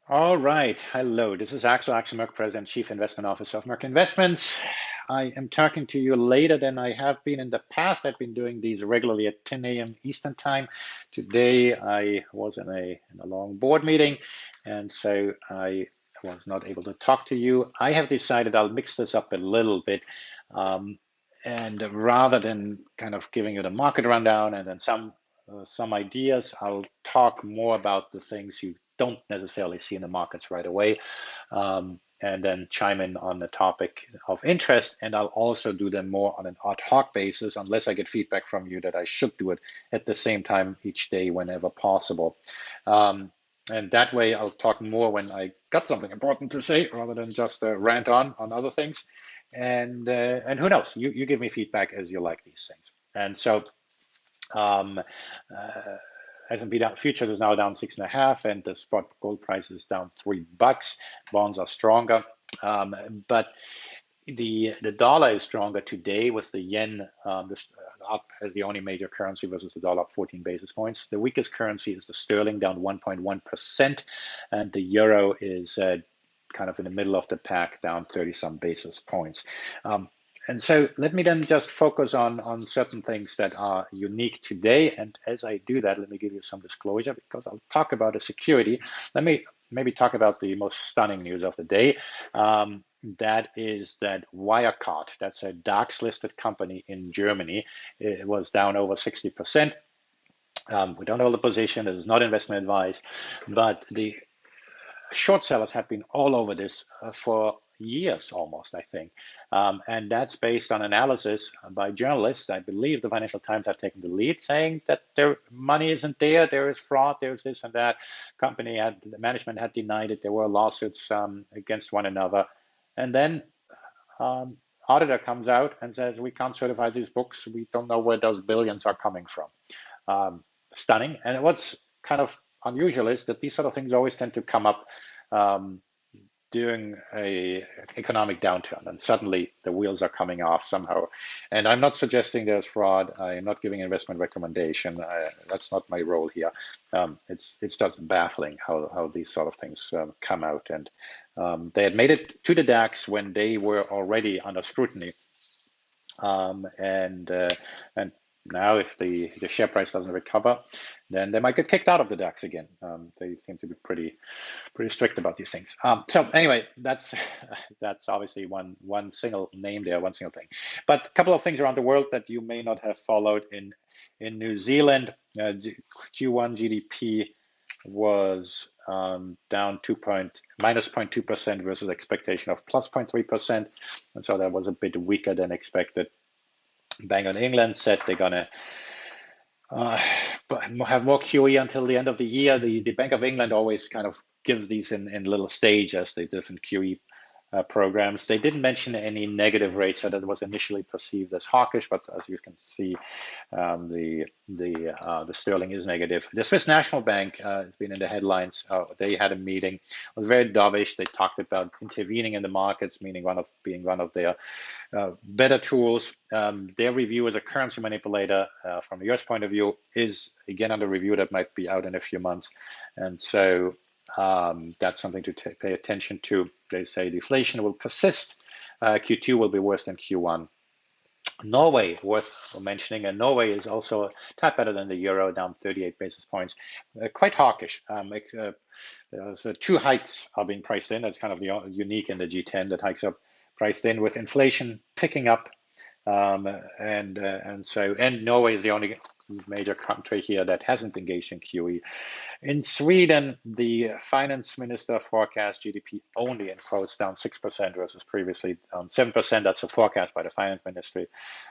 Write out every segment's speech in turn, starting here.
All right. Hello. This is Axel Merk, President, Chief Investment Officer of Merck Investments. I am talking to you later than I have been in the past. I've been doing these regularly at 10 a.m. Eastern Time. Today I was in a long board meeting, and so I was not able to talk to you. I have decided I'll mix this up a little bit. Um, and rather than kind of giving you the market rundown and then some ideas, I'll talk more about the things you don't necessarily see in the markets right away, and then chime in on the topic of interest. And I'll also do them more on an ad hoc basis, unless I get feedback from you that I should do it at the same time each day whenever possible. And that way, I'll talk more when I got something important to say, rather than just rant on other things. And who knows? You give me feedback as you like these things. And so um, uh, S&P futures is now down 6.5, and the spot gold price is down $3. Bonds are stronger, but the dollar is stronger today with the yen up as the only major currency versus the dollar up 14 basis points. The weakest currency is the sterling down 1.1%, and the euro is kind of in the middle of the pack down 30 some basis points. And so let me then just focus on certain things that are unique today. And as I do that, let me give you some disclosure because I'll talk about a security. Let me maybe talk about the most stunning news of the day. That is that Wirecard, that's a DAX listed company in Germany, it was down over 60%. We don't hold the position, this is not investment advice, but the short sellers have been all over this for years almost, I think. And that's based on analysis by journalists. I believe the Financial Times have taken the lead, saying that their money isn't there, there is fraud, there's this and that. The management had denied it, there were lawsuits against one another. And then auditor comes out and says, we can't certify these books, we don't know where those billions are coming from. Stunning. And what's kind of unusual is that these sort of things always tend to come up um, during a economic downturn, and suddenly the wheels are coming off somehow. And I'm not suggesting there's fraud. I am not giving investment recommendation. That's not my role here. It's just baffling how these sort of things come out. And they had made it to the DAX when they were already under scrutiny, and now, if the share price doesn't recover, then they might get kicked out of the DAX again. They seem to be pretty strict about these things. So anyway, that's obviously one single name there, one single thing. But a couple of things around the world that you may not have followed. In New Zealand, Q1 GDP was down minus 0.2% versus expectation of plus 0.3%, and so that was a bit weaker than expected. Bank of England said they're going to uh, have more QE until the end of the year. The Bank of England always kind of gives these in little stages, the different QE programs. They didn't mention any negative rates, so that was initially perceived as hawkish, but as you can see, the sterling is negative. The Swiss National Bank has been in the headlines. They had a meeting. It was very dovish. They talked about intervening in the markets, meaning being one of their better tools. Their review as a currency manipulator, from a US point of view, is again under review. That might be out in a few months, and so that's something to pay attention to. They say deflation will persist. Q2 will be worse than Q1. Norway, worth mentioning, and Norway is also a tad better than the euro, down 38 basis points, quite hawkish. Two hikes are being priced in. That's kind of the unique in the G10, that hikes are priced in with inflation picking up. And Norway is the only major country here that hasn't engaged in QE. In Sweden, the finance minister forecast GDP only in quotes down 6% versus previously down 7%. That's a forecast by the finance ministry.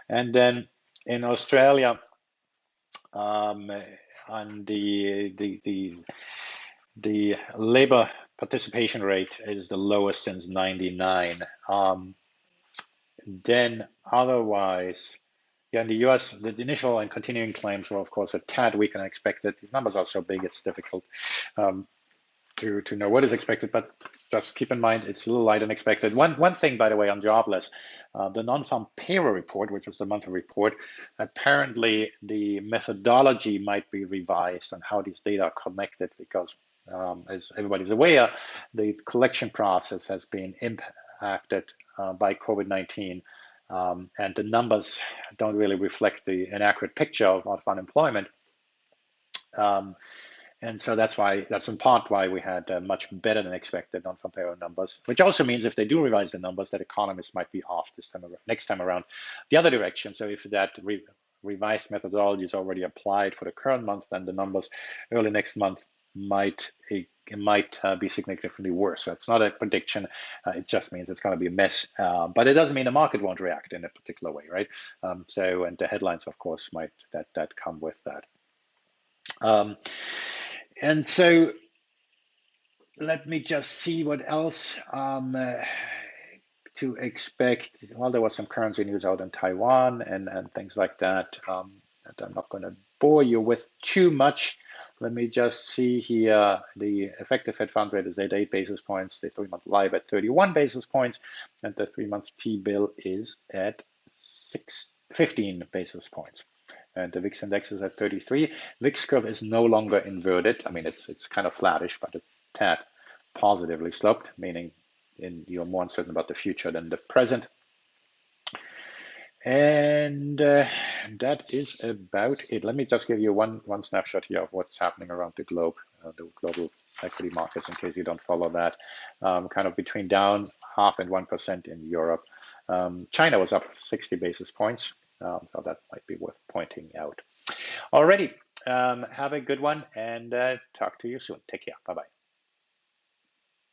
And then in Australia, on the labor participation rate is the lowest since '99. Then otherwise, yeah, in the US, the initial and continuing claims were, of course, a tad weaker than expected. These numbers are so big, it's difficult um, to know what is expected, but just keep in mind it's a little lighter than expected. One thing, by the way, on jobless, the non-farm payroll report, which was the monthly report, apparently the methodology might be revised on how these data are connected, because as everybody's aware, the collection process has been impacted by COVID-19, and the numbers don't really reflect an accurate picture of unemployment. Um, and so that's in part why we had much better than expected non-farm payroll numbers, which also means if they do revise the numbers, that economists might be off this time next time around the other direction. So if that revised methodology is already applied for the current month, then the numbers early next month might be significantly worse. So it's not a prediction. It just means it's going to be a mess. But it doesn't mean the market won't react in a particular way, right? And the headlines, of course, might that come with that. Um, and so let me just see what else to expect. Well, there was some currency news out in Taiwan and things like that that I'm not going to bore you with too much. Let me just see here. The effective Fed funds rate is at 8 basis points, the 3-month LIBOR at 31 basis points, and the 3-month T-bill is at 15 basis points. And the VIX index is at 33. VIX curve is no longer inverted. I mean, it's kind of flattish, but a tad positively sloped, meaning you're more uncertain about the future than the present. And that is about it. Let me just give you one snapshot here of what's happening around the globe, the global equity markets, in case you don't follow that. Kind of between down 0.5% and 1% in Europe. China was up 60 basis points, so that might be worth pointing out. Alrighty, have a good one, and talk to you soon. Take care. Bye-bye.